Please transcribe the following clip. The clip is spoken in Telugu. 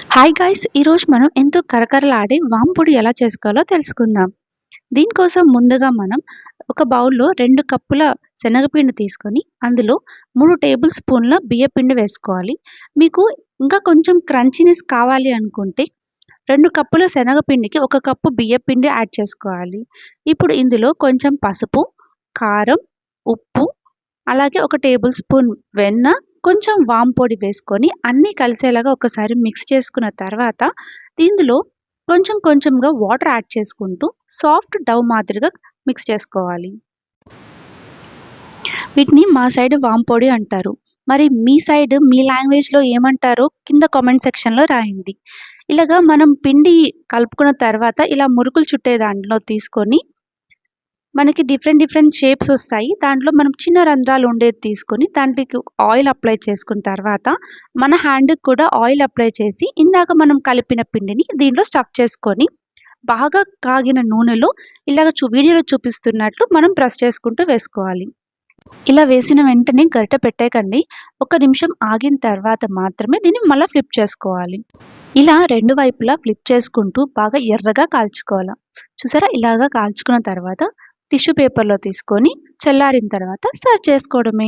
Hi guys! ఈరోజు మనం ఎంతో కరకరలాడే వాంపొడి ఎలా చేసుకోవాలో తెలుసుకుందాం. దీనికోసం ముందుగా మనం ఒక బౌల్‌లో 2 కప్పుల శనగపిండి తీసుకొని, అందులో 3 టేబుల్ స్పూన్ల బియ్యపిండి వేసుకోవాలి. మీకు ఇంకా కొంచెం క్రంచీనెస్ కావాలి అనుకుంటే 2 కప్పుల శనగపిండికి 1 కప్పు బియ్యపిండి యాడ్ చేసుకోవాలి. ఇప్పుడు ఇందులో కొంచెం పసుపు, కారం, ఉప్పు అలాగే ఒక టేబుల్ స్పూన్ వెన్న, కొంచెం వాము పొడి వేసుకొని అన్నీ కలిసేలాగా ఒకసారి మిక్స్ చేసుకున్న తర్వాత, ఇందులో కొంచెం కొంచెంగా వాటర్ యాడ్ చేసుకుంటూ సాఫ్ట్ డవ్ మాదిరిగా మిక్స్ చేసుకోవాలి. వీటిని మా సైడ్ వాము పొడి అంటారు. మరి మీ సైడ్ మీ లాంగ్వేజ్‌లో ఏమంటారో కింద కామెంట్ సెక్షన్‌లో రాయండి. ఇలాగా మనం పిండి కలుపుకున్న తర్వాత ఇలా మురుకులు చుట్టే దాంట్లో తీసుకొని మనకి డిఫరెంట్ డిఫరెంట్ షేప్స్ ఒస్తాయి. దాంట్లో మనం చిన్న రంధ్రాలు ఉండేది తీసుకొని దాంట్లోకి ఆయిల్ అప్లై చేసుకున్న తర్వాత, మన హ్యాండ్‌కి కూడా ఆయిల్ అప్లై చేసి, ఇందాక మనం కలిపిన పిండిని దీంట్లో స్టఫ్ చేసుకొని, బాగా కాగిన నూనెలో ఇలాగ వీడియోలో చూపిస్తున్నట్లు మనం ప్రెస్ చేసుకుంటూ వేసుకోవాలి. ఇలా వేసిన వెంటనే గరిటె పెట్టేయకండి. ఒక నిమిషం ఆగిన తర్వాత మాత్రమే దీన్ని మళ్ళా ఫ్లిప్ చేసుకోవాలి. ఇలా 2 వైపులా ఫ్లిప్ చేసుకుంటూ బాగా ఎర్రగా కాల్చుకోవాల. చూసారా? ఇలాగా కాల్చుకున్న తర్వాత టిష్యూ పేపర్‌లో తీసుకొని చల్లారిన తర్వాత సర్వ్ చేసుకోవడమే.